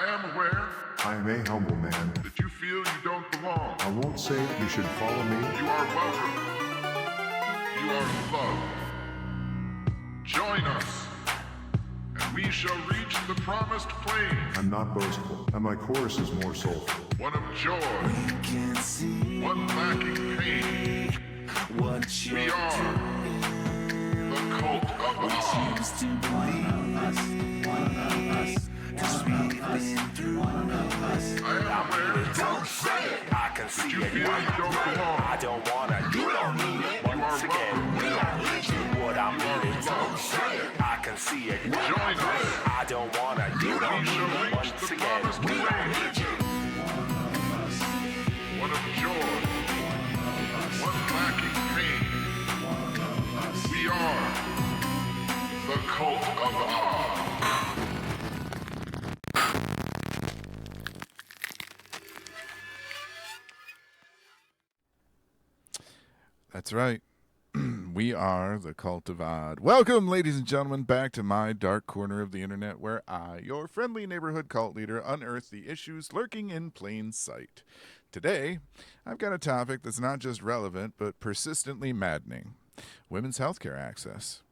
I am aware I am a humble man. that you feel you don't belong. I won't say you should follow me. You are welcome. You are loved. Join us, and we shall reach the promised plain. I'm not boastful, and my chorus is more soulful. One of joy, one lacking pain. We are the cult of I am aware Don't say it. I can see you it. feel you don't belong. I don't wanna. You don't need it. Once again, we don't need you. What I'm needing. Don't say it. I can see it. Join us. I don't wanna. You don't We shall need it. reach Once the again, promised we don't plain. need you. One of joy, one lacking pain. We are the cult of That's right. We are the Cult of Odd. Welcome, ladies and gentlemen, back to my dark corner of the internet where I, your friendly neighborhood cult leader, unearth the issues lurking in plain sight. Today, I've got a topic that's not just relevant, but persistently maddening. Women's healthcare access.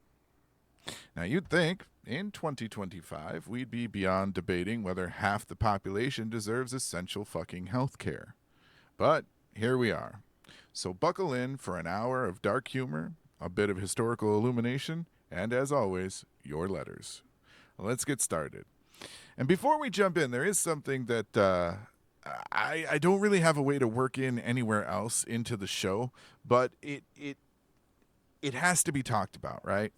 Now, you'd think, in 2025, we'd be beyond debating whether half the population deserves essential fucking healthcare. But here we are. So buckle in for an hour of dark humor, a bit of historical illumination, and as always, your letters. Let's get started. And before we jump in, there is something that I don't really have a way to work in anywhere else into the show, but it has to be talked about, right?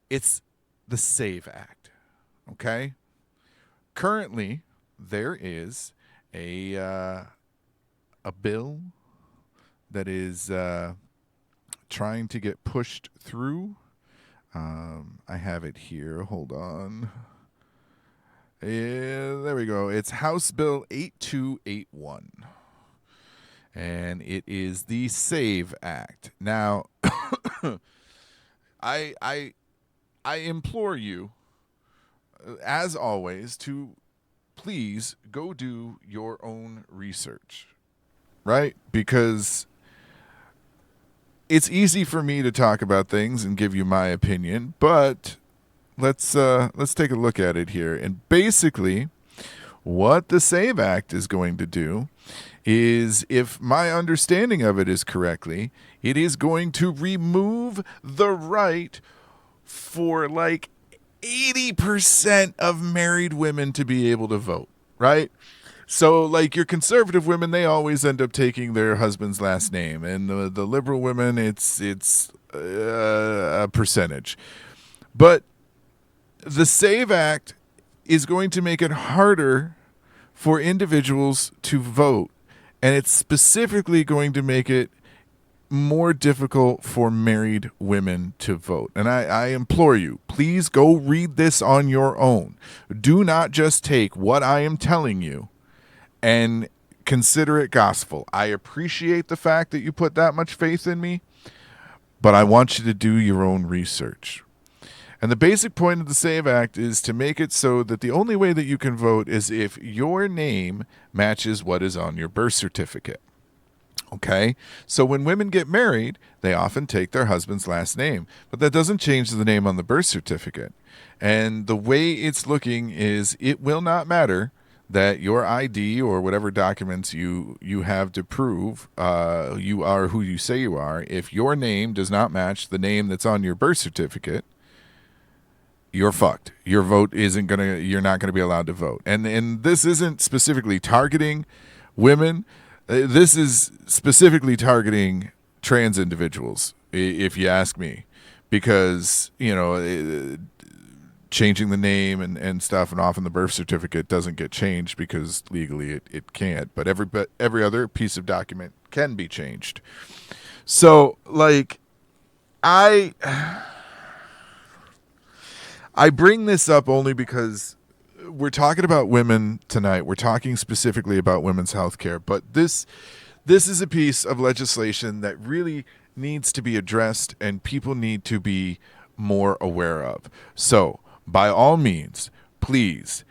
It's the SAVE Act, okay? Currently, there is a bill that is trying to get pushed through. I have it here. Hold on. There we go. It's House Bill 8281. And it is the SAVE Act. Now, I implore you, as always, to please go do your own research. Right? Because it's easy for me to talk about things and give you my opinion, but let's take a look at it here. And basically, what the SAVE Act is going to do is, if my understanding of it is correctly, it is going to remove the right for like 80% of married women to be able to vote, right? So, like, your conservative women, they always end up taking their husband's last name, and the liberal women, it's a percentage. But the SAVE Act is going to make it harder for individuals to vote, and it's specifically going to make it more difficult for married women to vote. And I implore you, please go read this on your own. Do not just take what I am telling you and consider it gospel. I appreciate the fact that you put that much faith in me, but I want you to do your own research. And the basic point of the SAVE Act is to make it so that the only way that you can vote is if your name matches what is on your birth certificate. Okay? So when women get married, they often take their husband's last name, but that doesn't change the name on the birth certificate. And the way it's looking is it will not matter that your ID or whatever documents you have to prove you are who you say you are, if your name does not match the name that's on your birth certificate, you're fucked. Your vote you're not gonna be allowed to vote. And this isn't specifically targeting women. This is specifically targeting trans individuals, if you ask me, because, you know, changing the name and stuff, and often the birth certificate doesn't get changed because legally it can't, but every other piece of document can be changed. So, like, I bring this up only because we're talking about women tonight. We're talking specifically about women's health care, but this is a piece of legislation that really needs to be addressed and people need to be more aware of. So, by all means, please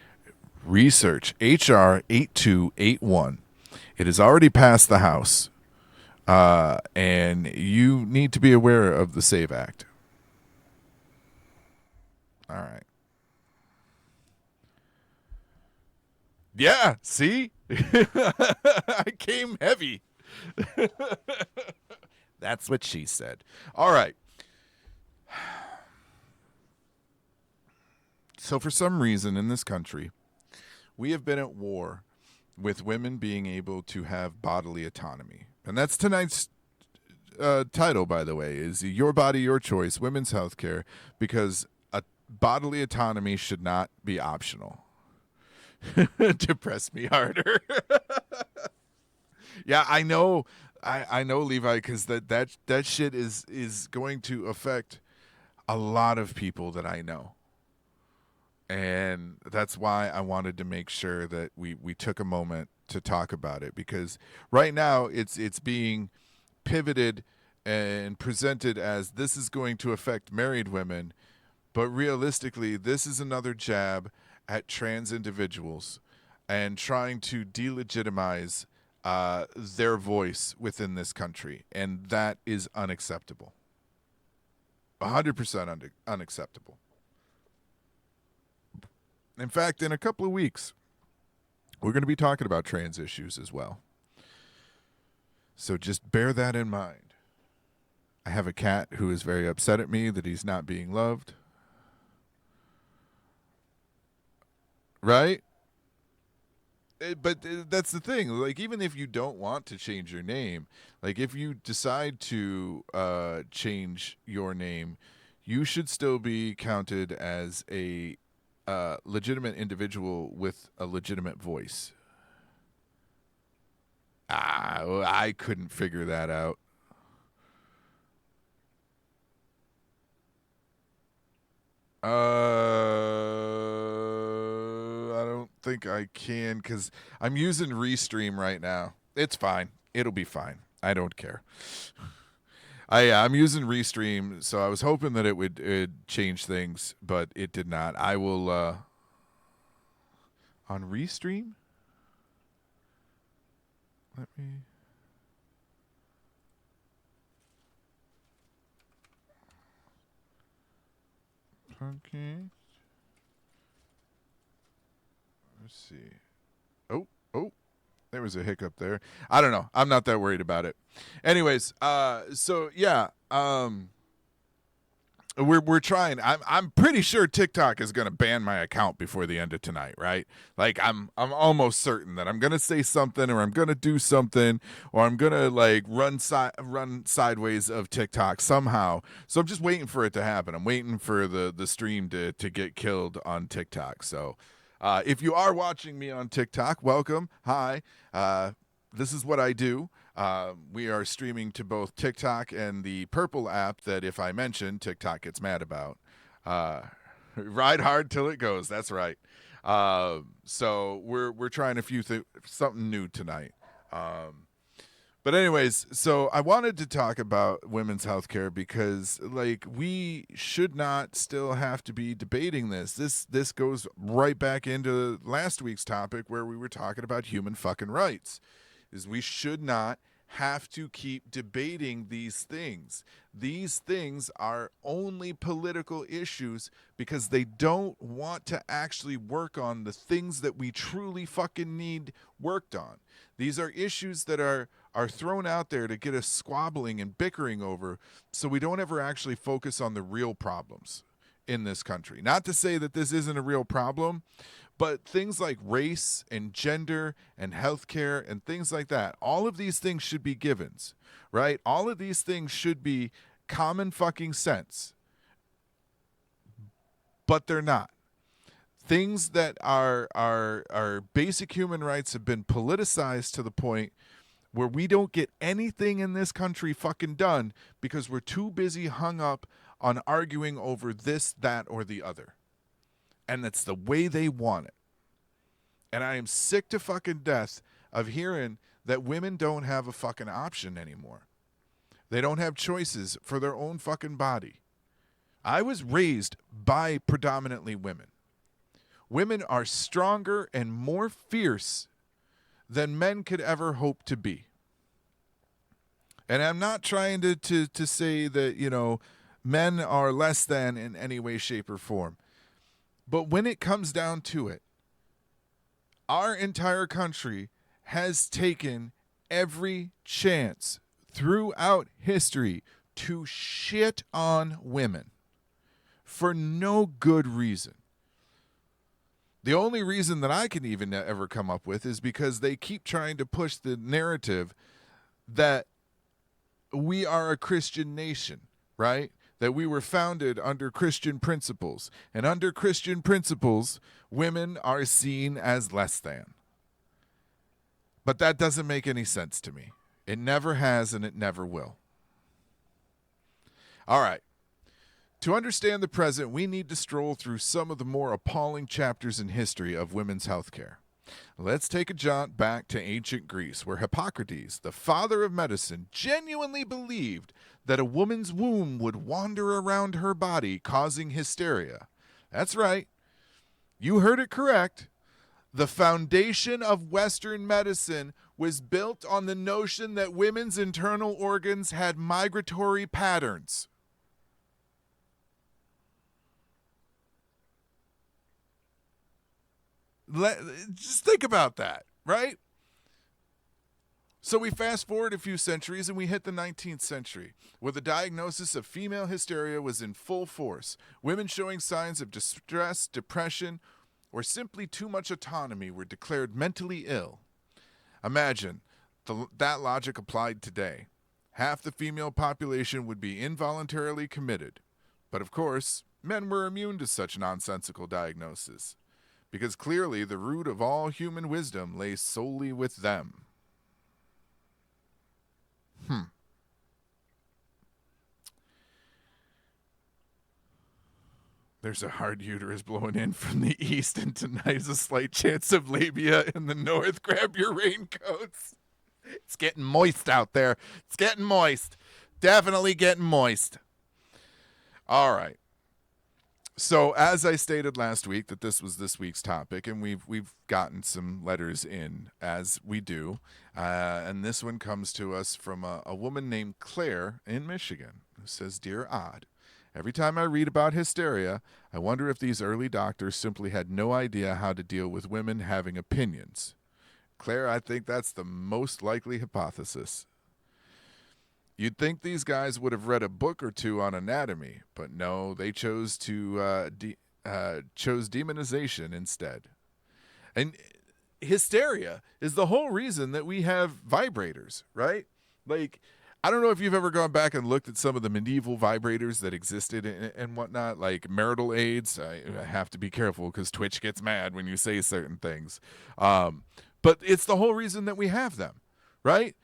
research HR 8281. It has already passed the House, and you need to be aware of the SAVE Act. All right. Yeah, see? I came heavy. That's what she said. All right. So for some reason in this country, we have been at war with women being able to have bodily autonomy. And that's tonight's title, by the way, is Your Body, Your Choice, Women's Healthcare, because bodily autonomy should not be optional. Depress me harder. Yeah, I know. I know, Levi, because that shit is going to affect a lot of people that I know. And that's why I wanted to make sure that we took a moment to talk about it, because right now it's being pivoted and presented as this is going to affect married women, but realistically this is another jab at trans individuals and trying to delegitimize their voice within this country, and that is unacceptable. 100% unacceptable. In fact, in a couple of weeks, we're going to be talking about trans issues as well. So just bear that in mind. I have a cat who is very upset at me that he's not being loved. Right? But that's the thing. Like, even if you don't want to change your name, like if you decide to change your name, you should still be counted as a legitimate individual with a legitimate voice. I couldn't figure that out. I don't think I can, because I'm using Restream right now. It's fine. It'll be fine. I don't care. I'm using Restream, so I was hoping that it would change things, but it did not. I will on Restream. Let me. Okay. Let's see. Oh, there was a hiccup there. I don't know. I'm not that worried about it. Anyways, so yeah, we're trying. I'm pretty sure TikTok is gonna ban my account before the end of tonight, right? Like I'm almost certain that I'm gonna say something, or I'm gonna do something, or I'm gonna like run sideways of TikTok somehow. So I'm just waiting for it to happen. I'm waiting for the stream to get killed on TikTok. So if you are watching me on TikTok, welcome. Hi. This is what I do. We are streaming to both TikTok and the Purple app that if I mention, TikTok gets mad about. Ride hard till it goes. That's right. So we're trying something new tonight. But anyways, so I wanted to talk about women's healthcare because, like, we should not still have to be debating this. This goes right back into last week's topic where we were talking about human fucking rights. Is we should not have to keep debating these things. These things are only political issues because they don't want to actually work on the things that we truly fucking need worked on. These are issues that are thrown out there to get us squabbling and bickering over, so we don't ever actually focus on the real problems in this country. Not to say that this isn't a real problem, but things like race and gender and healthcare and things like that, all of these things should be givens, right? All of these things should be common fucking sense, but they're not. Things that are basic human rights have been politicized to the point where we don't get anything in this country fucking done because we're too busy hung up on arguing over this, that, or the other. And that's the way they want it. And I am sick to fucking death of hearing that women don't have a fucking option anymore. They don't have choices for their own fucking body. I was raised by predominantly women. women are stronger and more fierce than men could ever hope to be. And I'm not trying to say that, men are less than in any way, shape, or form. But when it comes down to it, our entire country has taken every chance throughout history to shit on women for no good reason. The only reason that I can even ever come up with is because they keep trying to push the narrative that we are a Christian nation, right? That we were founded under Christian principles. And under Christian principles, women are seen as less than. But that doesn't make any sense to me. It never has and it never will. All right. To understand the present, we need to stroll through some of the more appalling chapters in history of women's health care. Let's take a jaunt back to ancient Greece, where Hippocrates, the father of medicine, genuinely believed that a woman's womb would wander around her body, causing hysteria. That's right. You heard it correct. The foundation of Western medicine was built on the notion that women's internal organs had migratory patterns. Just think about that, right? So we fast forward a few centuries and we hit the 19th century, where the diagnosis of female hysteria was in full force. Women showing signs of distress, depression, or simply too much autonomy were declared mentally ill. Imagine that logic applied today. Half the female population would be involuntarily committed. But of course, men were immune to such nonsensical diagnosis, because clearly the root of all human wisdom lay solely with them. There's a hard uterus blowing in from the east, and tonight is a slight chance of labia in the north. Grab your raincoats. It's getting moist out there. It's getting moist. Definitely getting moist. All right. So as I stated last week that this was this week's topic, and we've gotten some letters in, as we do, and this one comes to us from a woman named Claire in Michigan, who says, "Dear Odd, every time I read about hysteria, I wonder if these early doctors simply had no idea how to deal with women having opinions." Claire, I think that's the most likely hypothesis. You'd think these guys would have read a book or two on anatomy, but no, they chose demonization instead. And hysteria is the whole reason that we have vibrators, right? Like, I don't know if you've ever gone back and looked at some of the medieval vibrators that existed and whatnot, like marital aids. I have to be careful because Twitch gets mad when you say certain things. But it's the whole reason that we have them, right?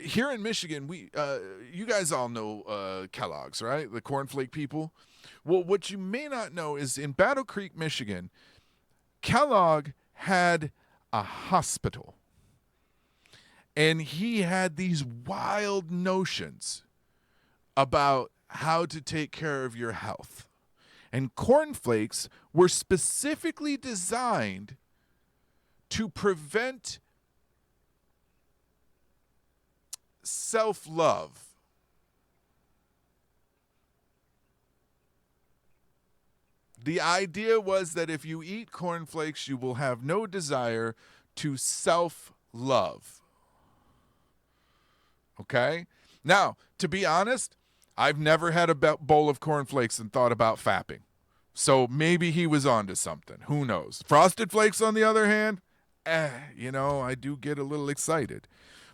Here in Michigan, you guys all know Kellogg's, right? The cornflake people. Well, what you may not know is in Battle Creek, Michigan, Kellogg had a hospital. And he had these wild notions about how to take care of your health. And cornflakes were specifically designed to prevent self-love. The idea was that if you eat cornflakes, you will have no desire to self-love. Okay? Now, to be honest, I've never had a bowl of cornflakes and thought about fapping. So maybe he was onto something. Who knows? Frosted Flakes, on the other hand, I do get a little excited.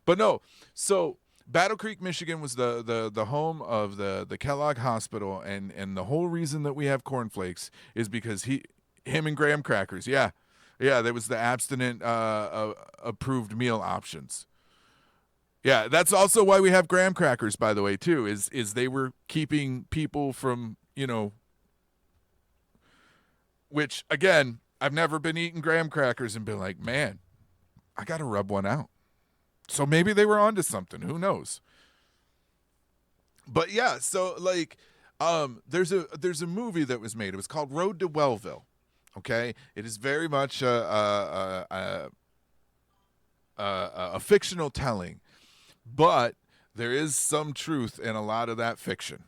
But no, so Battle Creek, Michigan was the home of the Kellogg Hospital, and the whole reason that we have cornflakes is because him and graham crackers. Yeah, that was the abstinent approved meal options. Yeah, that's also why we have graham crackers, by the way, too, is they were keeping people from, which, again, I've never been eating graham crackers and been like, man, I got to rub one out. So maybe they were onto something. Who knows? But yeah, so like, there's a movie that was made. It was called Road to Wellville. Okay, it is very much a fictional telling, but there is some truth in a lot of that fiction.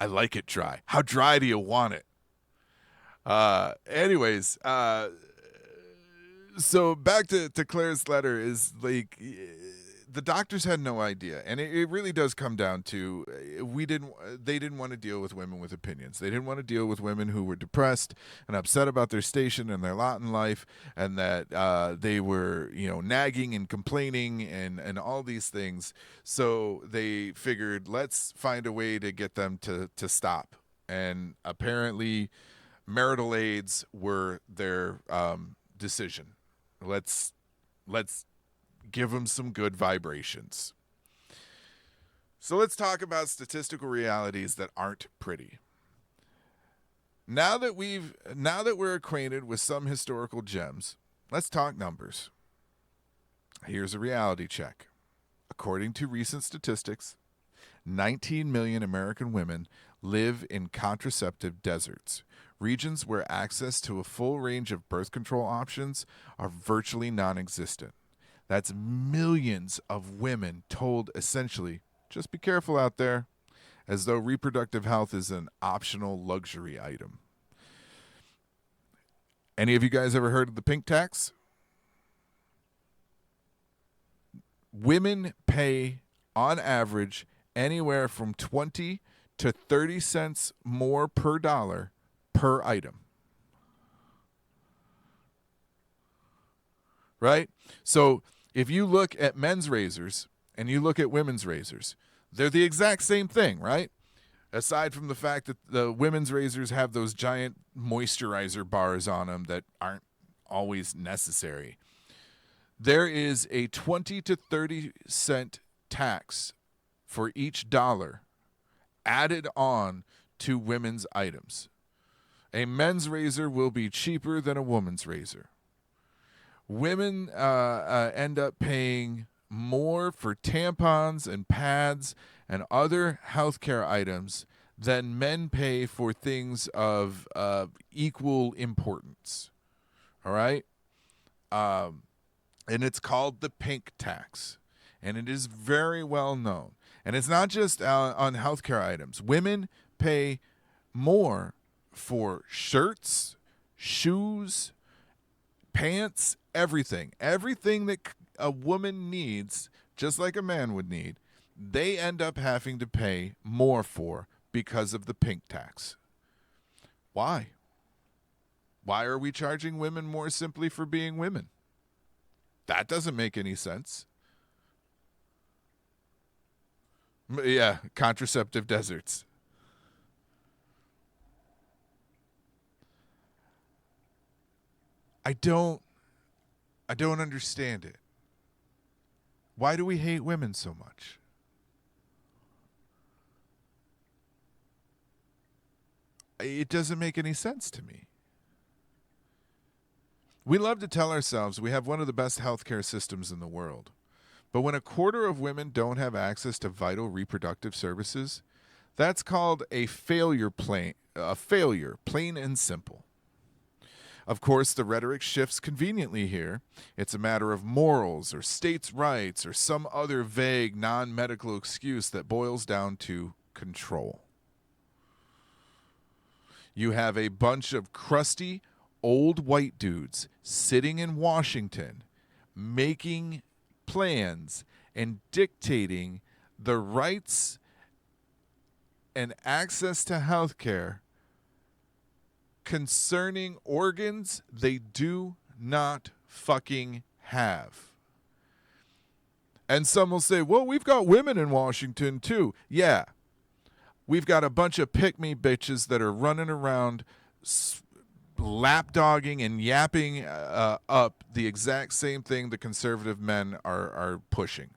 I like it dry. How dry do you want it? Anyways, so back to Claire's letter is like the doctors had no idea, and it really does come down to they didn't want to deal with women with opinions. They didn't want to deal with women who were depressed and upset about their station and their lot in life, and that they were nagging and complaining and all these things. So they figured, let's find a way to get them to stop. And apparently marital aids were their decision. Let's give them some good vibrations. So let's talk about statistical realities that aren't pretty. Now that we're acquainted with some historical gems, let's talk numbers. Here's a reality check. According to recent statistics, 19 million American women live in contraceptive deserts, regions where access to a full range of birth control options are virtually non-existent. That's millions of women told essentially, just be careful out there, as though reproductive health is an optional luxury item. Any of you guys ever heard of the pink tax? Women pay, on average, anywhere from 20 to 30 cents more per dollar per item. Right? So if you look at men's razors and you look at women's razors, they're the exact same thing, right? Aside from the fact that the women's razors have those giant moisturizer bars on them that aren't always necessary. There is a 20 to 30 cent tax for each dollar added on to women's items. A men's razor will be cheaper than a woman's razor. Women end up paying more for tampons and pads and other healthcare items than men pay for things of equal importance. All right? And it's called the pink tax. And it is very well known. And it's not just on healthcare items. Women pay more for shirts, shoes, pants, everything. Everything that a woman needs, just like a man would need, they end up having to pay more for because of the pink tax. Why? Why are we charging women more simply for being women? That doesn't make any sense. Yeah, contraceptive deserts. I don't understand it. Why do we hate women so much? It doesn't make any sense to me. We love to tell ourselves we have one of the best healthcare systems in the world. But when a quarter of women don't have access to vital reproductive services, that's called a failure, plain and simple. Of course, the rhetoric shifts conveniently here. It's a matter of morals or states' rights or some other vague non-medical excuse that boils down to control. You have a bunch of crusty, old white dudes sitting in Washington making plans and dictating the rights and access to health care concerning organs they do not fucking have. And some will say, well, we've got women in Washington too. Yeah. We've got a bunch of pick-me bitches that are running around lapdogging and yapping up the exact same thing the conservative men are pushing.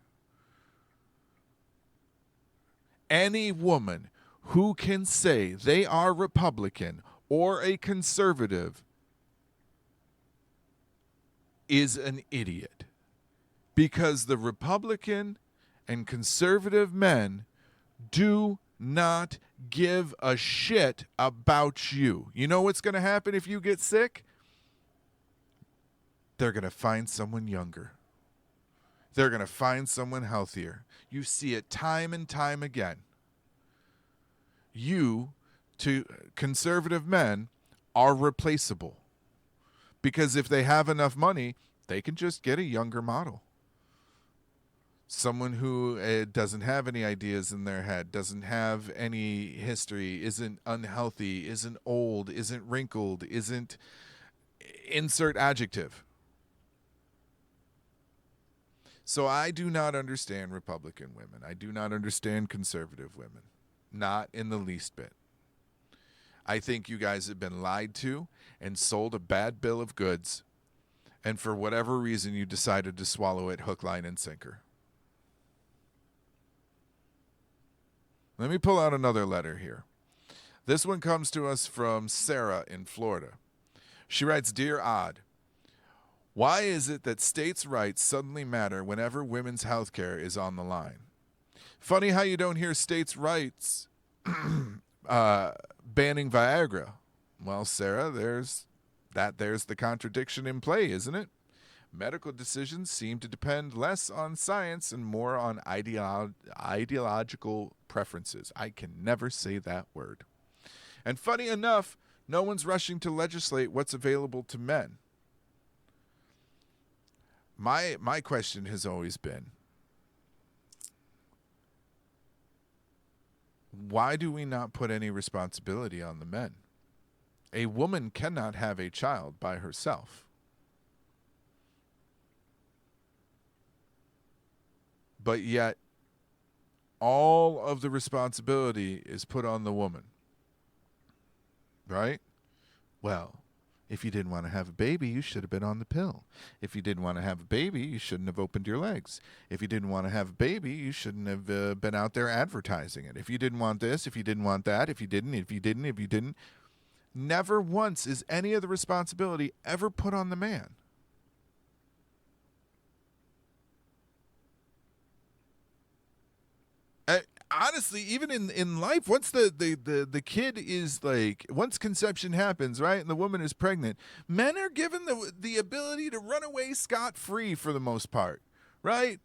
Any woman who can say they are Republican or a conservative is an idiot, because the Republican and conservative men do not give a shit about you. You know what's going to happen if you get sick? They're going to find someone younger. They're going to find someone healthier. You see it time and time again. You, to conservative men, are replaceable. Because if they have enough money, they can just get a younger model. Someone who doesn't have any ideas in their head, doesn't have any history, isn't unhealthy, isn't old, isn't wrinkled, isn't insert adjective. So I do not understand Republican women. I do not understand conservative women. Not in the least bit. I think you guys have been lied to and sold a bad bill of goods. And for whatever reason, you decided to swallow it hook, line, and sinker. Let me pull out another letter here. This one comes to us from Sarah in Florida. She writes, Dear Odd, why is it that states' rights suddenly matter whenever women's health care is on the line? Funny how you don't hear states' rights banning Viagra. Well, Sarah, there's the contradiction in play, isn't it? Medical decisions seem to depend less on science and more on ideological preferences. I can never say that word. And funny enough, no one's rushing to legislate what's available to men. My question has always been, why do we not put any responsibility on the men? A woman cannot have a child by herself. But yet, all of the responsibility is put on the woman. Right? Well, if you didn't want to have a baby, you should have been on the pill. If you didn't want to have a baby, you shouldn't have opened your legs. If you didn't want to have a baby, you shouldn't have been out there advertising it. If you didn't want this, if you didn't want that, if you didn't. Never once is any of the responsibility ever put on the man. Honestly, even in life, once the kid is like, once conception happens, right, and the woman is pregnant, men are given the ability to run away scot-free for the most part, right?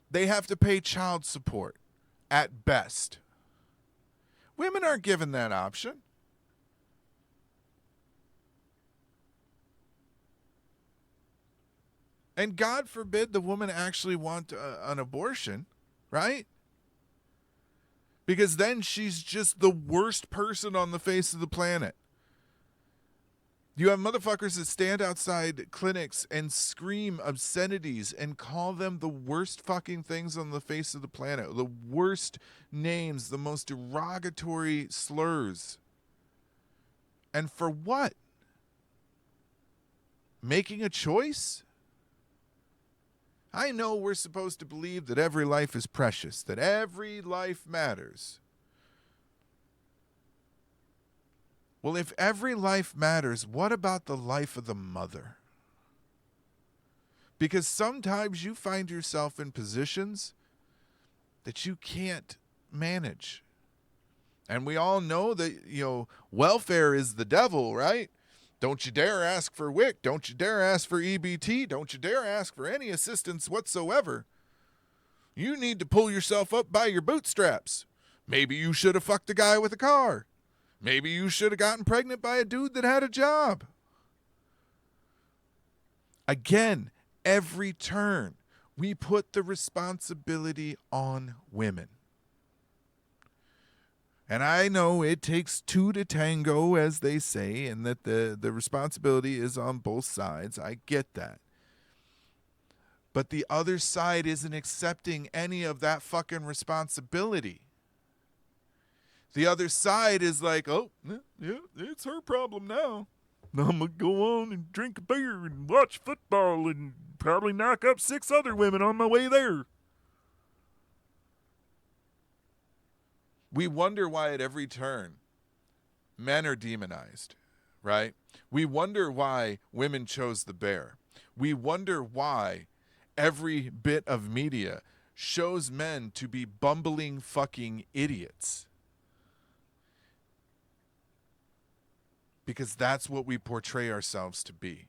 They have to pay child support at best. Women aren't given that option. And God forbid the woman actually want an abortion, right? Because then she's just the worst person on the face of the planet. You have motherfuckers that stand outside clinics and scream obscenities and call them the worst fucking things on the face of the planet. The worst names, the most derogatory slurs. And for what? Making a choice? I know we're supposed to believe that every life is precious, that every life matters. Well, if every life matters, what about the life of the mother? Because sometimes you find yourself in positions that you can't manage. And we all know that, welfare is the devil, right? Don't you dare ask for WIC. Don't you dare ask for EBT. Don't you dare ask for any assistance whatsoever. You need to pull yourself up by your bootstraps. Maybe you should have fucked a guy with a car. Maybe you should have gotten pregnant by a dude that had a job. Again, every turn, we put the responsibility on women. And I know it takes two to tango, as they say, and that the responsibility is on both sides. I get that. But the other side isn't accepting any of that fucking responsibility. The other side is like, oh, yeah, it's her problem now. I'm going to go on and drink a beer and watch football and probably knock up 6 other women on my way there. We wonder why at every turn men are demonized, right? We wonder why women chose the bear. We wonder why every bit of media shows men to be bumbling fucking idiots. because that's what we portray ourselves to be.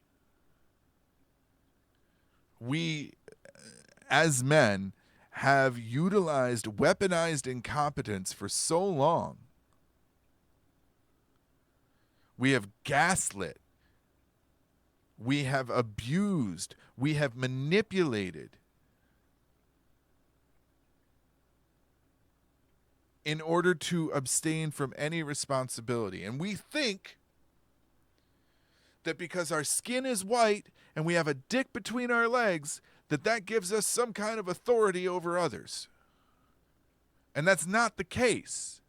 We, as men, have utilized weaponized incompetence for so long. We have gaslit. We have abused. We have manipulated in order to abstain from any responsibility. And we think that because our skin is white and we have a dick between our legs, that gives us some kind of authority over others. And that's not the case.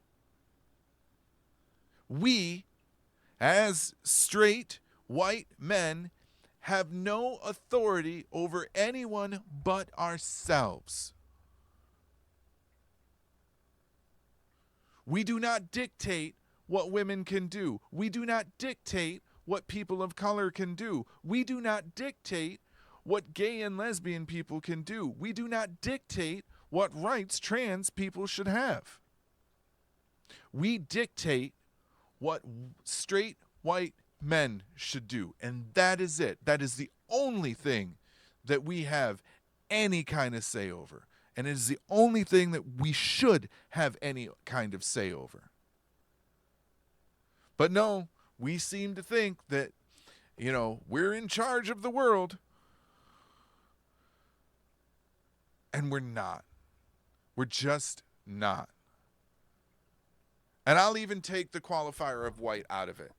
We, as straight white men, have no authority over anyone but ourselves. We do not dictate what women can do. We do not dictate what people of color can do. We do not dictate what gay and lesbian people can do. We do not dictate what rights trans people should have. We dictate what straight white men should do. And that is it. That is the only thing that we have any kind of say over. And it is the only thing that we should have any kind of say over. But no, we seem to think that, we're in charge of the world. And we're not. We're just not. And I'll even take the qualifier of white out of it.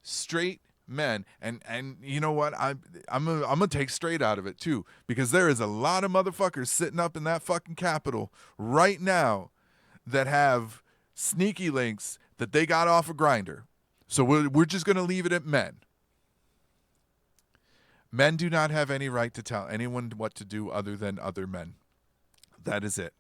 Straight men, and you know what? I'm gonna take straight out of it too, because there is a lot of motherfuckers sitting up in that fucking Capitol right now that have sneaky links that they got off a grinder. So we're just gonna leave it at men. Men do not have any right to tell anyone what to do other than other men. That is it.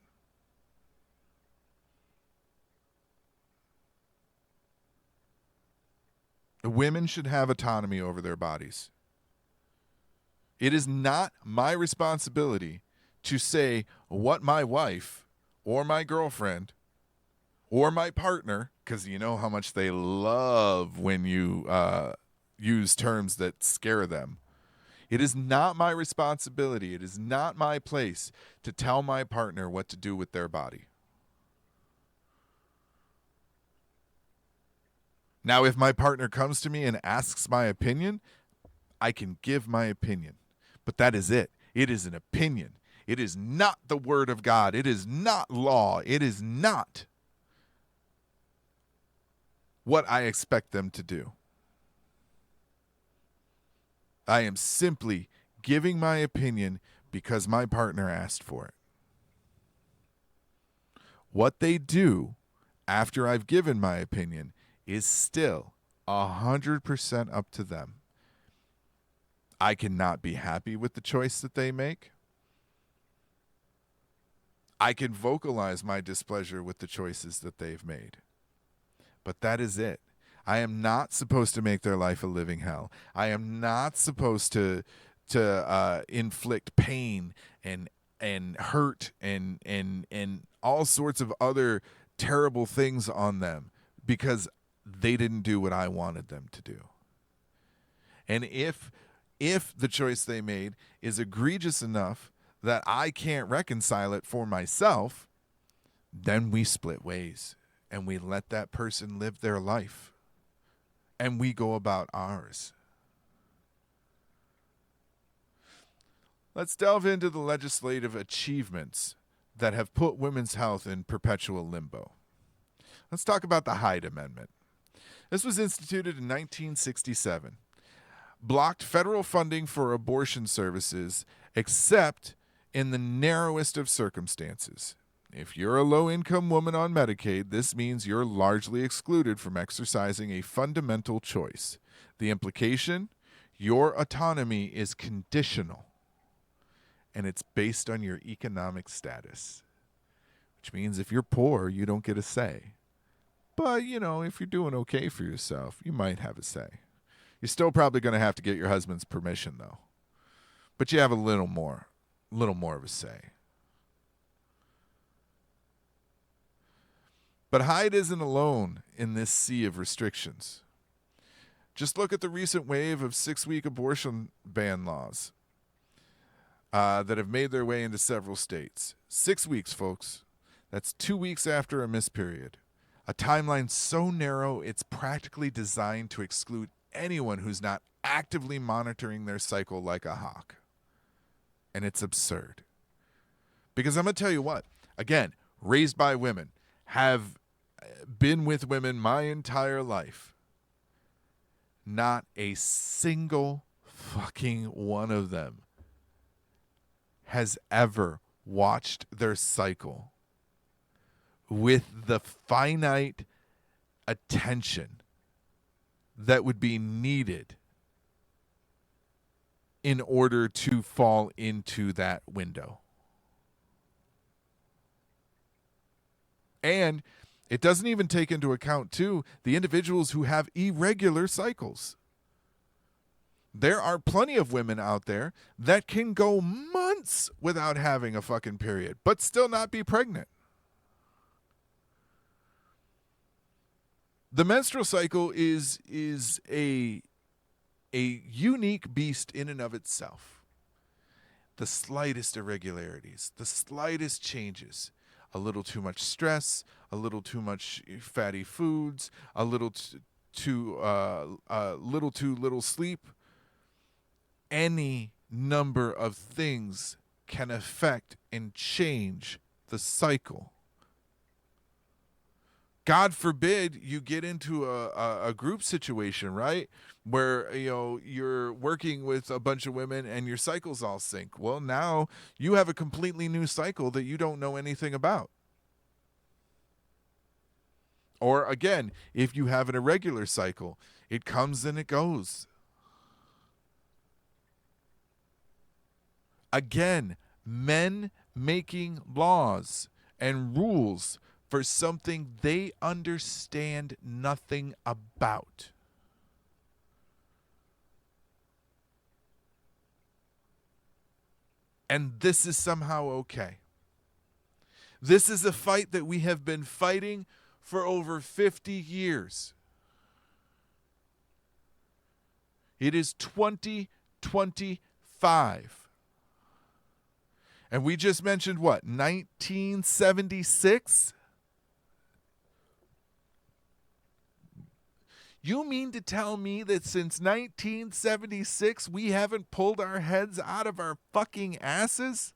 Women should have autonomy over their bodies. It is not my responsibility to say what my wife or my girlfriend or my partner, because you know how much they love when you use terms that scare them. It is not my responsibility. It is not my place to tell my partner what to do with their body. Now, if my partner comes to me and asks my opinion, I can give my opinion. But that is it. It is an opinion. It is not the word of God. It is not law. It is not what I expect them to do. I am simply giving my opinion because my partner asked for it. What they do after I've given my opinion is still 100% up to them. I cannot be happy with the choice that they make. I can vocalize my displeasure with the choices that they've made. But that is it. I am not supposed to make their life a living hell. I am not supposed to inflict pain and hurt and all sorts of other terrible things on them because they didn't do what I wanted them to do. And if the choice they made is egregious enough that I can't reconcile it for myself, then we split ways and we let that person live their life and we go about ours. Let's delve into the legislative achievements that have put women's health in perpetual limbo. Let's talk about the Hyde Amendment. This was instituted in 1967. Blocked federal funding for abortion services except in the narrowest of circumstances. If you're a low-income woman on Medicaid, this means you're largely excluded from exercising a fundamental choice. The implication, your autonomy is conditional, and it's based on your economic status, which means if you're poor, you don't get a say. But, if you're doing okay for yourself, you might have a say. You're still probably going to have to get your husband's permission, though. But you have a little more of a say. But Hyde isn't alone in this sea of restrictions. Just look at the recent wave of 6-week abortion ban laws that have made their way into several states. 6 weeks, folks. That's 2 weeks after a missed period. A timeline so narrow it's practically designed to exclude anyone who's not actively monitoring their cycle like a hawk. And it's absurd. Because I'm going to tell you what, again, raised by women, have been with women my entire life. Not a single fucking one of them has ever watched their cycle with the finite attention that would be needed in order to fall into that window. And it doesn't even take into account, too, the individuals who have irregular cycles. There are plenty of women out there that can go months without having a fucking period, but still not be pregnant. The menstrual cycle is a unique beast in and of itself. The slightest irregularities, the slightest changes, a little too much stress, a little too much fatty foods, a little too little sleep, any number of things can affect and change the cycle. God forbid you get into a group situation, right? Where, you're working with a bunch of women and your cycles all sync. Well, now you have a completely new cycle that you don't know anything about. Or again, if you have an irregular cycle, it comes and it goes. Again, men making laws and rules for something they understand nothing about. And this is somehow okay. This is a fight that we have been fighting for over 50 years. It is 2025. And we just mentioned what? 1976? You mean to tell me that since 1976 we haven't pulled our heads out of our fucking asses?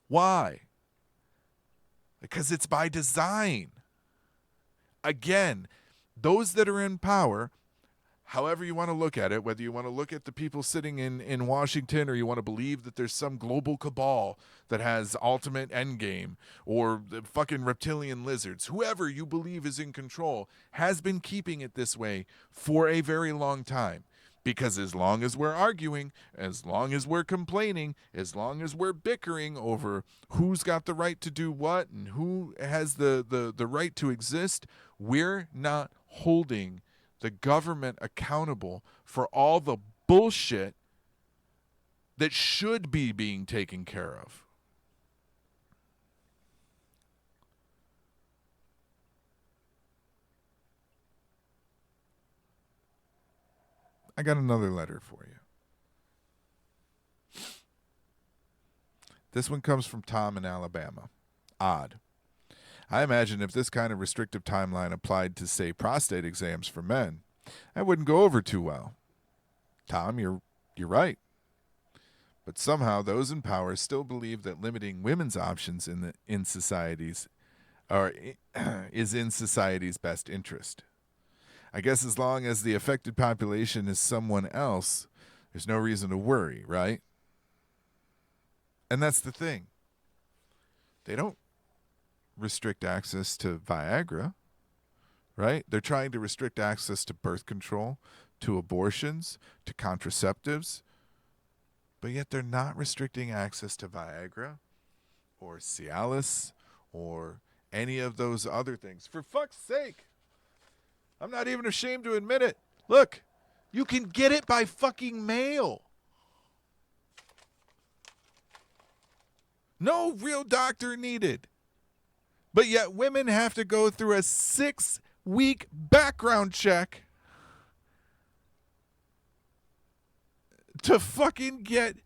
Why? Because it's by design. Again, those that are in power, however you want to look at it, whether you want to look at the people sitting in Washington or you want to believe that there's some global cabal that has ultimate endgame, or the fucking reptilian lizards, whoever you believe is in control has been keeping it this way for a very long time. Because as long as we're arguing, as long as we're complaining, as long as we're bickering over who's got the right to do what and who has the right to exist, we're not holding the government accountable for all the bullshit that should be being taken care of. I got another letter for you. This one comes from Tom in Alabama. Odd. I imagine if this kind of restrictive timeline applied to, say, prostate exams for men, that wouldn't go over too well. Tom, you're right. But somehow those in power still believe that limiting women's options in societies is in society's best interest. I guess as long as the affected population is someone else, there's no reason to worry, right? And that's the thing. They don't restrict access to Viagra, right? They're trying to restrict access to birth control, to abortions, to contraceptives, but yet they're not restricting access to Viagra or Cialis or any of those other things. For fuck's sake, I'm not even ashamed to admit it. Look, you can get it by fucking mail. No real doctor needed. But yet women have to go through a 6-week background check to fucking get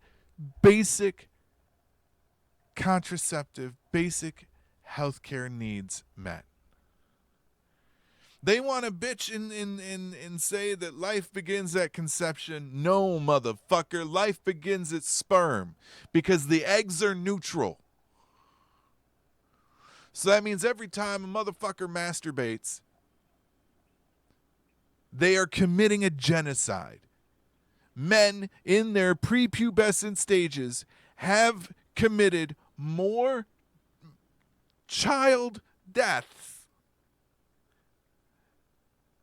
basic contraceptive, basic healthcare needs met. They want to bitch and say that life begins at conception. No, motherfucker. Life begins at sperm because the eggs are neutral. So that means every time a motherfucker masturbates, they are committing a genocide. Men in their prepubescent stages have committed more child deaths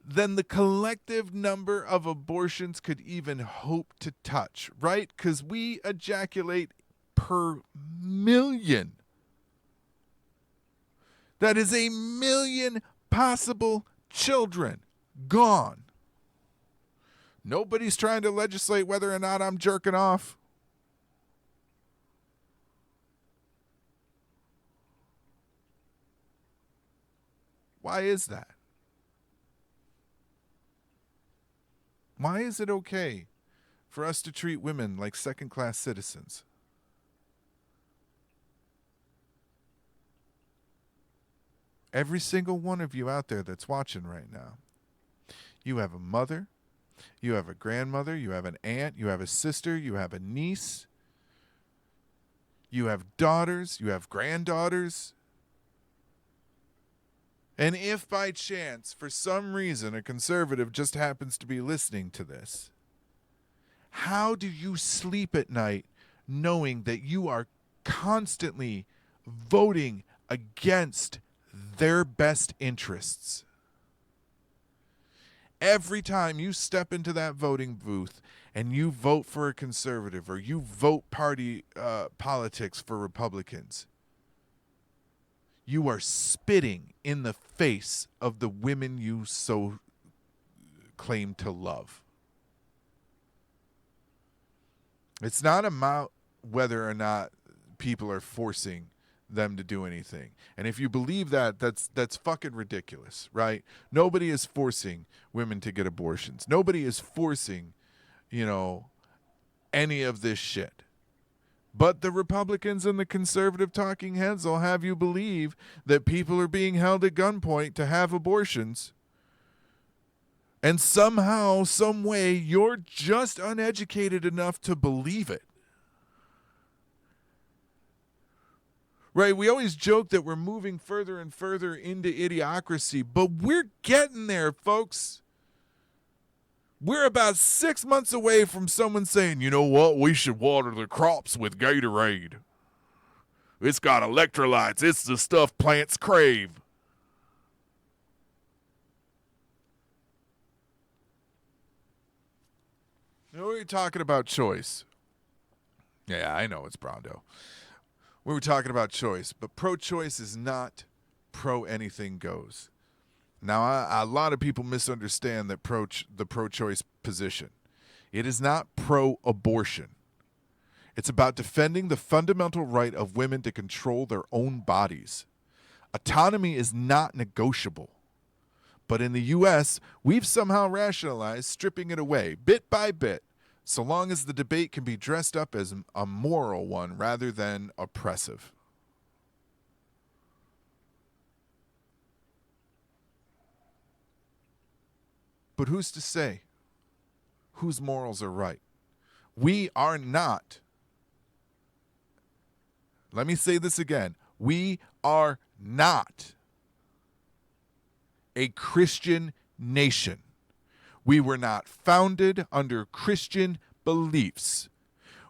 than the collective number of abortions could even hope to touch, right? Because we ejaculate per million. That is 1 million possible children gone. Nobody's trying to legislate whether or not I'm jerking off. Why is that? Why is it okay for us to treat women like second-class citizens? Every single one of you out there that's watching right now, you have a mother, you have a grandmother, you have an aunt, you have a sister, you have a niece, you have daughters, you have granddaughters. And if by chance, for some reason, a conservative just happens to be listening to this, how do you sleep at night knowing that you are constantly voting against their best interests? Every time you step into that voting booth and you vote for a conservative or you vote party politics for Republicans, you are spitting in the face of the women you so claim to love. It's not about whether or not people are forcing them to do anything. And if you believe that, that's fucking ridiculous, right? Nobody is forcing women to get abortions. Nobody is forcing, any of this shit. But the Republicans and the conservative talking heads will have you believe that people are being held at gunpoint to have abortions. And somehow, some way, you're just uneducated enough to believe it. Right? We always joke that we're moving further and further into idiocracy, but we're getting there, folks. We're about 6 months away from someone saying, you know what, we should water the crops with Gatorade. It's got electrolytes. It's the stuff plants crave. We were talking about choice. Yeah, I know it's Brondo. We were talking about choice, but pro-choice is not pro-anything goes. Now, a lot of people misunderstand that the pro-choice position. It is not pro-abortion. It's about defending the fundamental right of women to control their own bodies. Autonomy is not negotiable. But in the U.S., we've somehow rationalized stripping it away, bit by bit, so long as the debate can be dressed up as a moral one rather than oppressive. But who's to say whose morals are right? We are not. Let me say this again. We are not a Christian nation. We were not founded under Christian beliefs.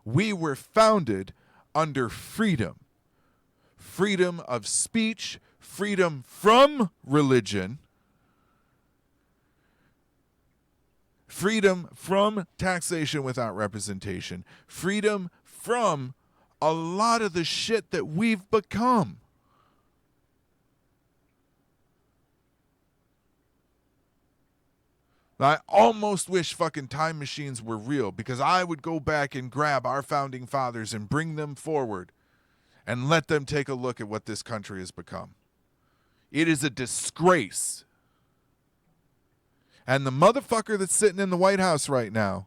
We were founded under freedom. Freedom of speech, freedom from religion, freedom from taxation without representation, freedom from a lot of the shit that we've become. I almost wish fucking time machines were real, because I would go back and grab our founding fathers and bring them forward and let them take a look at what this country has become. It is a disgrace. And the motherfucker that's sitting in the White House right now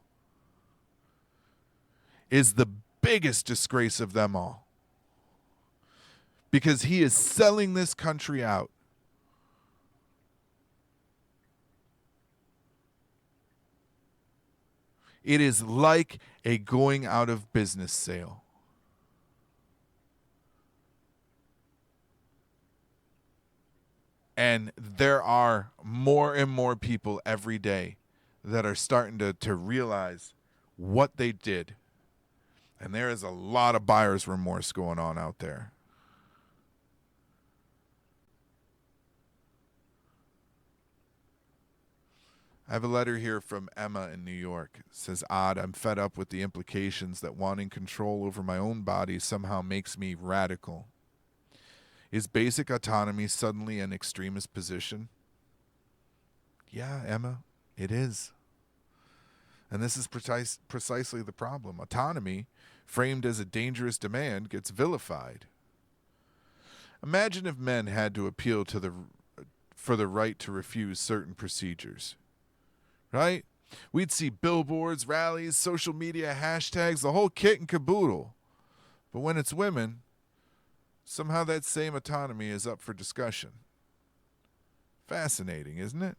is the biggest disgrace of them all. Because he is selling this country out. It is like a going out of business sale. And there are more and more people every day that are starting to realize what they did. And there is a lot of buyer's remorse going on out there. I have a letter here from Emma in New York. It says, Odd, I'm fed up with the implications that wanting control over my own body somehow makes me radical. Is basic autonomy suddenly an extremist position? Yeah, Emma, it is. And this is precisely the problem. Autonomy, framed as a dangerous demand, gets vilified. Imagine if men had to appeal for the right to refuse certain procedures. Right? We'd see billboards, rallies, social media hashtags, the whole kit and caboodle. But when it's women, somehow that same autonomy is up for discussion. Fascinating, isn't it?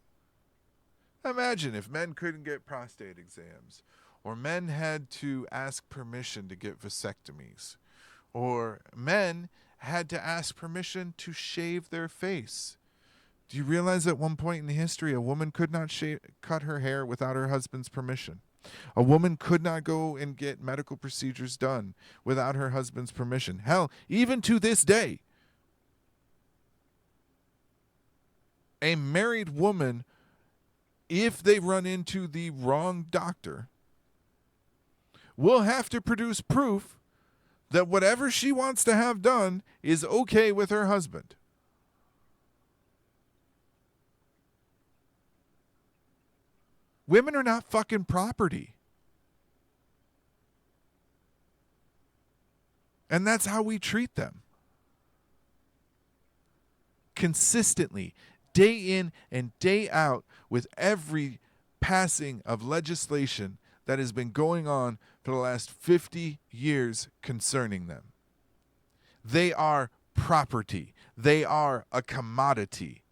Imagine if men couldn't get prostate exams, or men had to ask permission to get vasectomies, or men had to ask permission to shave their face. Do you realize at one point in history a woman could not cut her hair without her husband's permission? A woman could not go and get medical procedures done without her husband's permission. Hell, even to this day, a married woman, if they run into the wrong doctor, will have to produce proof that whatever she wants to have done is okay with her husband. Women are not fucking property. And that's how we treat them. Consistently, day in and day out, with every passing of legislation that has been going on for the last 50 years concerning them. They are property. They are a commodity.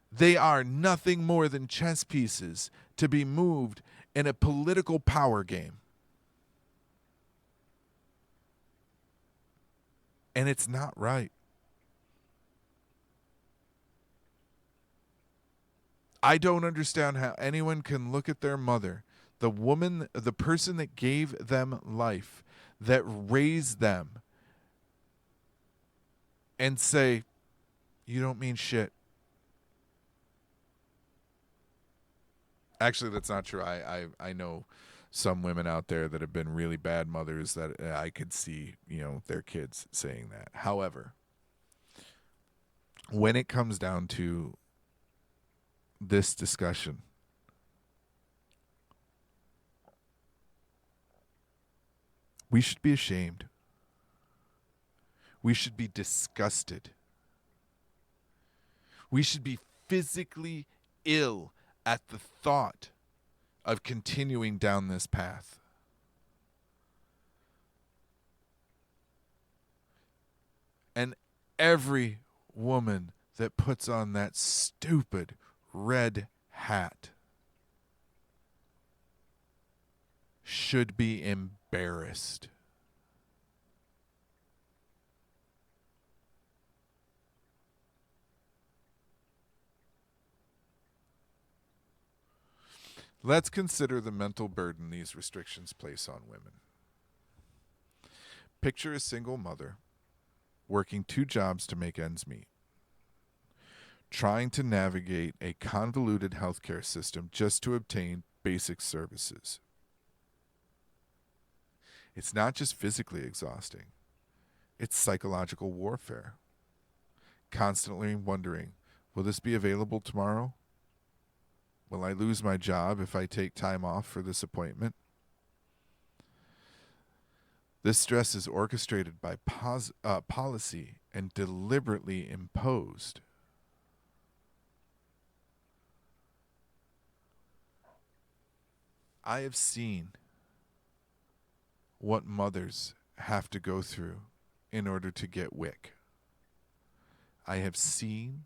They are nothing more than chess pieces to be moved in a political power game. And it's not right. I don't understand how anyone can look at their mother, the woman, the person that gave them life, that raised them, and say, you don't mean shit. Actually, that's not true. I know some women out there that have been really bad mothers that I could see, their kids saying that. However, when it comes down to this discussion, we should be ashamed. We should be disgusted. We should be physically ill at the thought of continuing down this path. And every woman that puts on that stupid red hat should be embarrassed. Let's consider the mental burden these restrictions place on women. Picture a single mother working 2 jobs to make ends meet, trying to navigate a convoluted healthcare system just to obtain basic services. It's not just physically exhausting, it's psychological warfare. Constantly wondering, will this be available tomorrow? Will I lose my job if I take time off for this appointment? This stress is orchestrated by policy and deliberately imposed. I have seen what mothers have to go through in order to get WIC. I have seen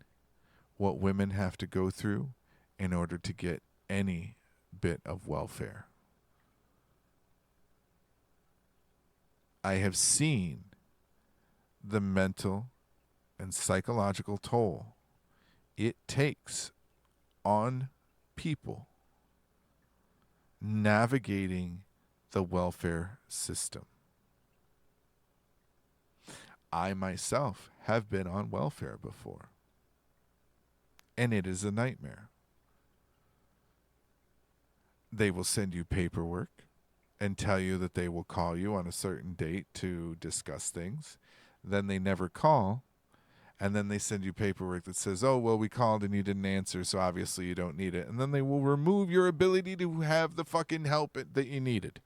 what women have to go through in order to get any bit of welfare. I have seen the mental and psychological toll it takes on people navigating the welfare system. I myself have been on welfare before, and it is a nightmare. They will send you paperwork and tell you that they will call you on a certain date to discuss things. Then they never call, and then they send you paperwork that says, oh, well, we called and you didn't answer, so obviously you don't need it. And then they will remove your ability to have the fucking help that you needed,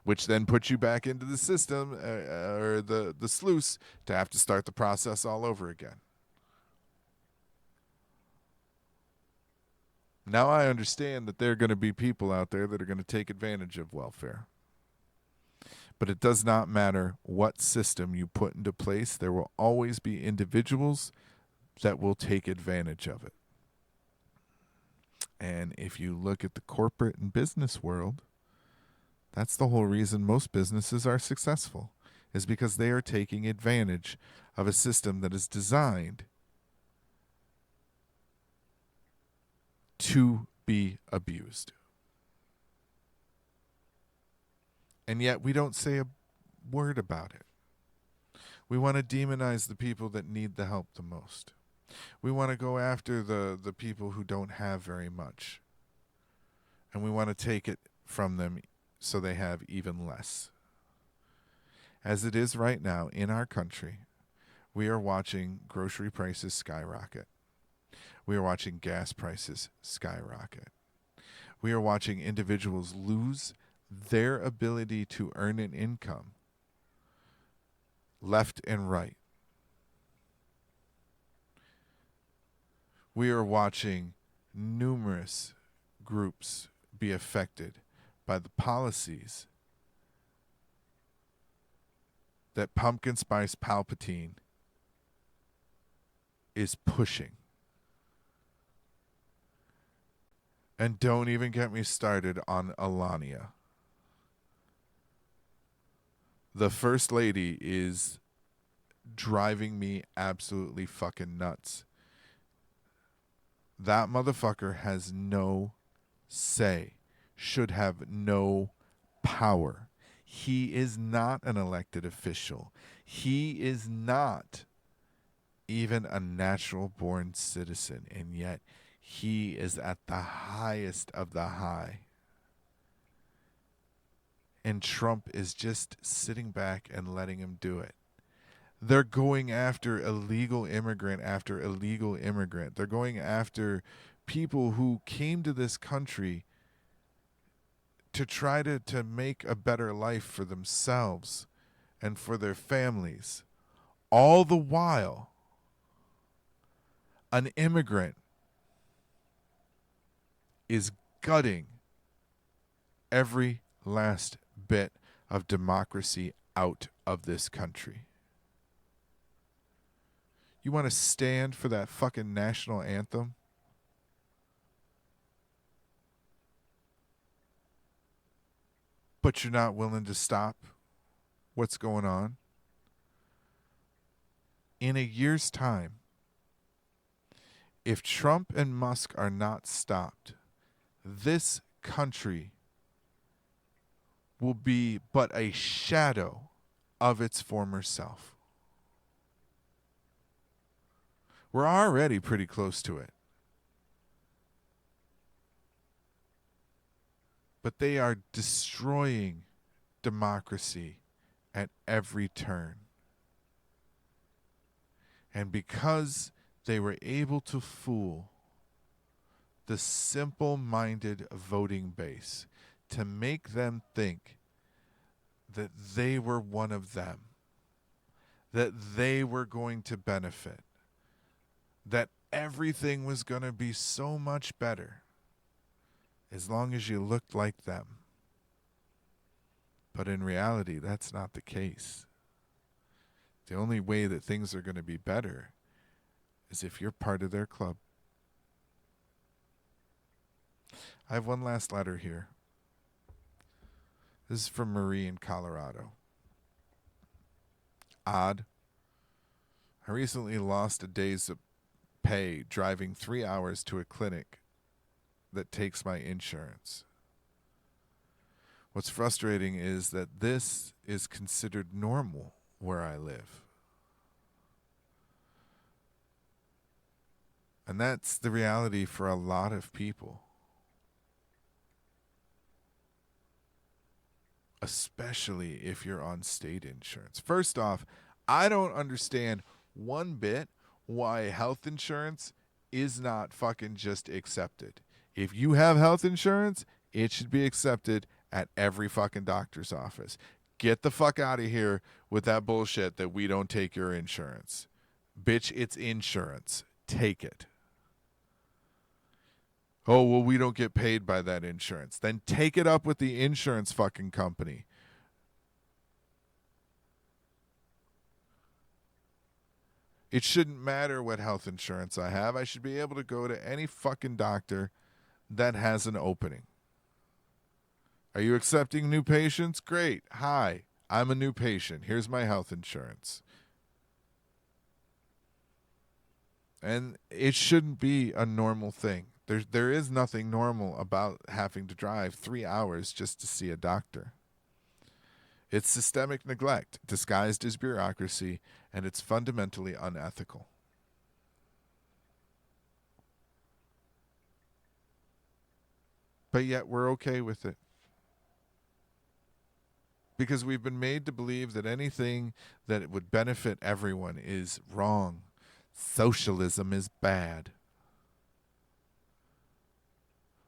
which then puts you back into the system or the sluice to have to start the process all over again. Now I understand that there are going to be people out there that are going to take advantage of welfare. But it does not matter what system you put into place. There will always be individuals that will take advantage of it. And if you look at the corporate and business world, that's the whole reason most businesses are successful, is because they are taking advantage of a system that is designed to be abused. And yet we don't say a word about it. We want to demonize the people that need the help the most. We want to go after the people who don't have very much. And we want to take it from them so they have even less. As it is right now in our country, we are watching grocery prices skyrocket. We are watching gas prices skyrocket. We are watching individuals lose their ability to earn an income left and right. We are watching numerous groups be affected by the policies that Pumpkin Spice Palpatine is pushing. And don't even get me started on Alania. The First Lady is driving me absolutely fucking nuts. That motherfucker has no say, should have no power. He is not an elected official. He is not even a natural born citizen, and yet he is at the highest of the high. And Trump is just sitting back and letting him do it. They're going after illegal immigrant after illegal immigrant. They're going after people who came to this country to try to make a better life for themselves and for their families. All the while, an immigrant is gutting every last bit of democracy out of this country. You want to stand for that fucking national anthem? But you're not willing to stop what's going on? In a year's time, if Trump and Musk are not stopped, this country will be but a shadow of its former self. We're already pretty close to it. But they are destroying democracy at every turn. And because they were able to fool the simple-minded voting base to make them think that they were one of them, that they were going to benefit, that everything was going to be so much better as long as you looked like them. But in reality, that's not the case. The only way that things are going to be better is if you're part of their club. I have one last letter here. This is from Marie in Colorado. Odd. I recently lost a day's pay driving 3 hours to a clinic that takes my insurance. What's frustrating is that this is considered normal where I live. And that's the reality for a lot of people. Especially if you're on state insurance. First off, I don't understand one bit why health insurance is not fucking just accepted. If you have health insurance, it should be accepted at every fucking doctor's office. Get the fuck out of here with that bullshit that we don't take your insurance. Bitch, it's insurance. Take it. Oh, well, we don't get paid by that insurance. Then take it up with the insurance fucking company. It shouldn't matter what health insurance I have. I should be able to go to any fucking doctor that has an opening. Are you accepting new patients? Great. Hi, I'm a new patient. Here's my health insurance. And it shouldn't be a normal thing. There is nothing normal about having to drive 3 hours just to see a doctor. It's systemic neglect disguised as bureaucracy, and it's fundamentally unethical. But yet we're okay with it. Because we've been made to believe that anything that would benefit everyone is wrong. Socialism is bad.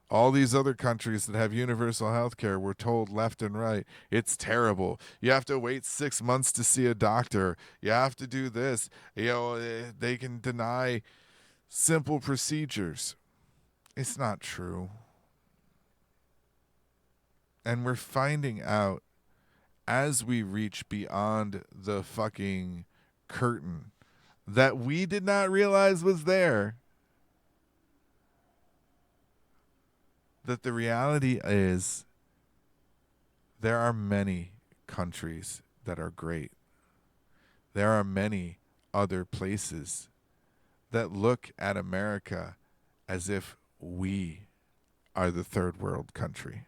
All these other countries that have universal health care, we're told left and right, it's terrible. You have to wait 6 months to see a doctor. You have to do this. They can deny simple procedures. It's not true. And we're finding out as we reach beyond the fucking curtain that we did not realize was there, that the reality is there are many countries that are great. There are many other places that look at America as if we are the third world country.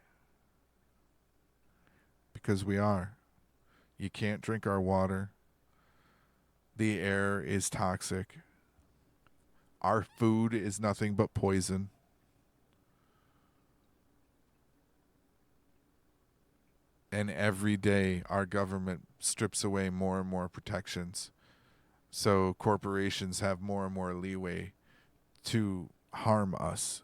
Because we are. You can't drink our water. The air is toxic. Our food is nothing but poison. And every day our government strips away more and more protections. So corporations have more and more leeway to harm us.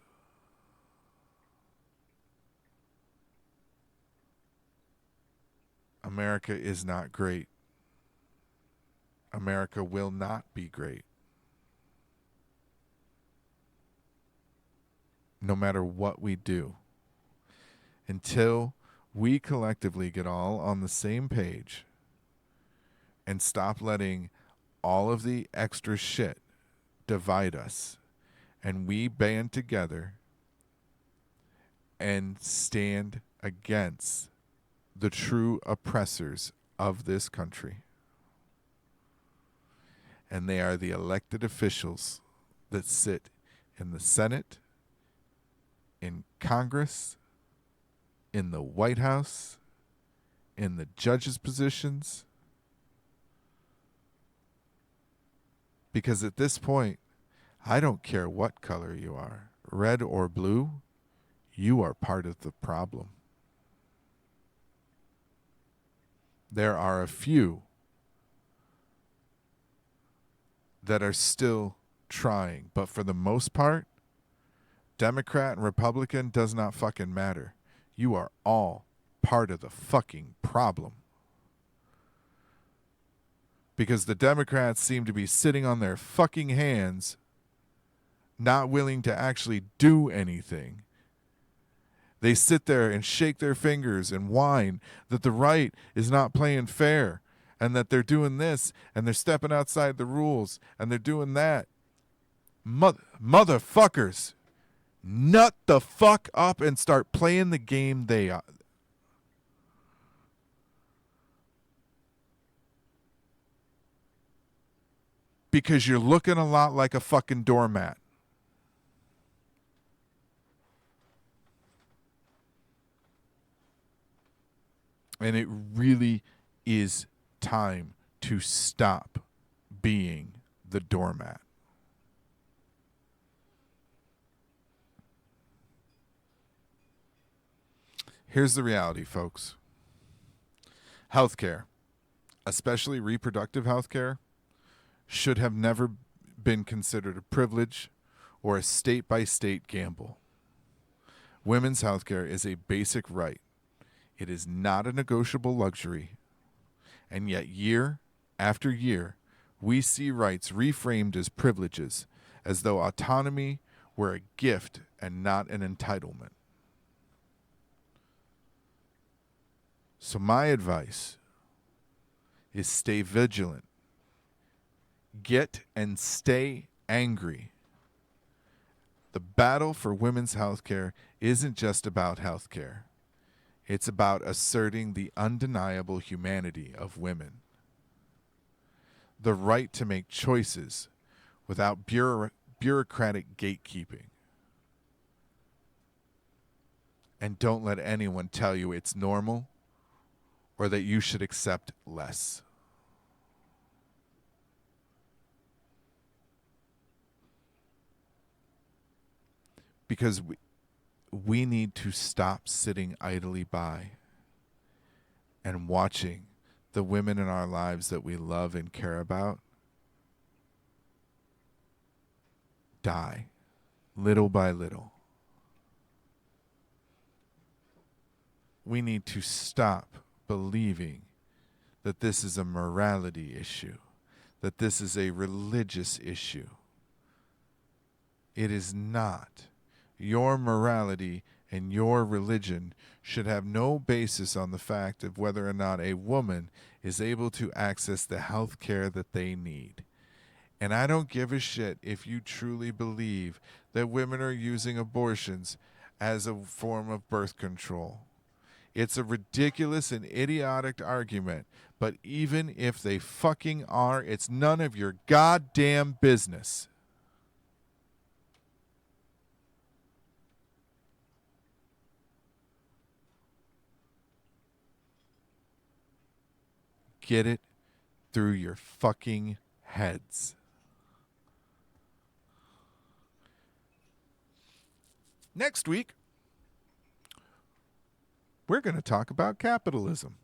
America is not great. America will not be great. No matter what we do. Until we collectively get all on the same page and stop letting all of the extra shit divide us, and we band together and stand against the true oppressors of this country. And they are the elected officials that sit in the Senate, in Congress, in the White House, in the judges' positions. Because at this point, I don't care what color you are, red or blue, you are part of the problem. There are a few that are still trying, but for the most part, Democrat and Republican does not fucking matter. You are all part of the fucking problem. Because the Democrats seem to be sitting on their fucking hands, not willing to actually do anything. They sit there and shake their fingers and whine that the right is not playing fair and that they're doing this and they're stepping outside the rules and they're doing that. Motherfuckers, nut the fuck up and start playing the game they are. Because you're looking a lot like a fucking doormat. And it really is time to stop being the doormat. Here's the reality, folks. Healthcare, especially reproductive healthcare, should have never been considered a privilege or a state-by-state gamble. Women's healthcare is a basic right. It is not a negotiable luxury. And yet, year after year, we see rights reframed as privileges, as though autonomy were a gift and not an entitlement. So my advice is stay vigilant. Get and stay angry. The battle for women's health care isn't just about health care. It's about asserting the undeniable humanity of women. The right to make choices without bureaucratic gatekeeping. And don't let anyone tell you it's normal or that you should accept less. Because we need to stop sitting idly by and watching the women in our lives that we love and care about die little by little. We need to stop believing that this is a morality issue, that this is a religious issue. It is not. Your morality and your religion should have no basis on the fact of whether or not a woman is able to access the health care that they need. And I don't give a shit if you truly believe that women are using abortions as a form of birth control. It's a ridiculous and idiotic argument, but even if they fucking are, it's none of your goddamn business. Get it through your fucking heads. Next week, we're going to talk about capitalism.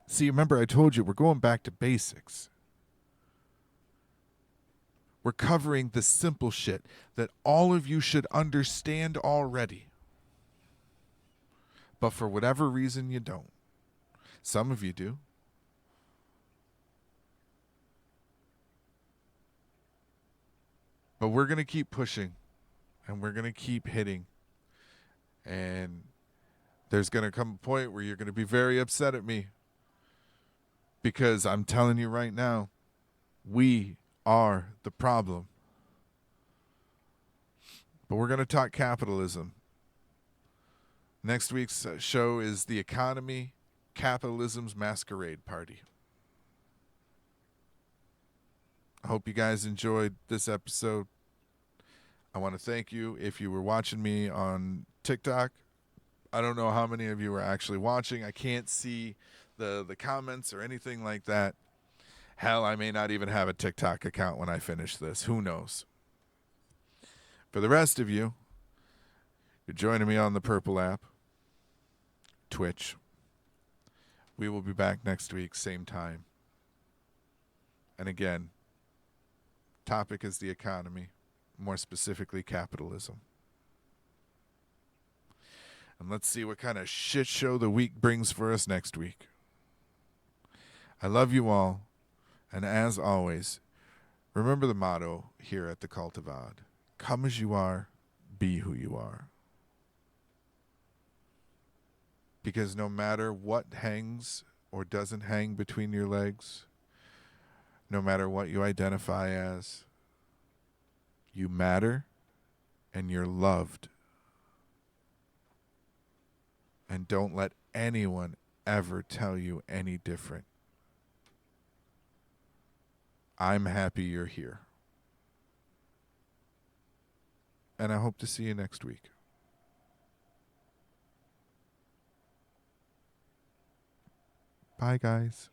See, remember I told you we're going back to basics. We're covering the simple shit that all of you should understand already. But for whatever reason, you don't. Some of you do. But we're going to keep pushing. And we're going to keep hitting. And there's going to come a point where you're going to be very upset at me. Because I'm telling you right now, we are the problem. But we're going to talk capitalism. Next week's show is The Economy, Capitalism's Masquerade Party. I hope you guys enjoyed this episode. I want to thank you if you were watching me on TikTok. I don't know how many of you are actually watching. I can't see the comments or anything like that. Hell, I may not even have a TikTok account when I finish this. Who knows? For the rest of you, you're joining me on the Purple app, Twitch. We will be back next week, same time. And again, topic is the economy, more specifically capitalism. And let's see what kind of shit show the week brings for us next week. I love you all, and as always, remember the motto here at the Cult of Odd. Come as you are, be who you are. Because no matter what hangs or doesn't hang between your legs, no matter what you identify as, you matter and you're loved. And don't let anyone ever tell you any different. I'm happy you're here. And I hope to see you next week. Bye, guys.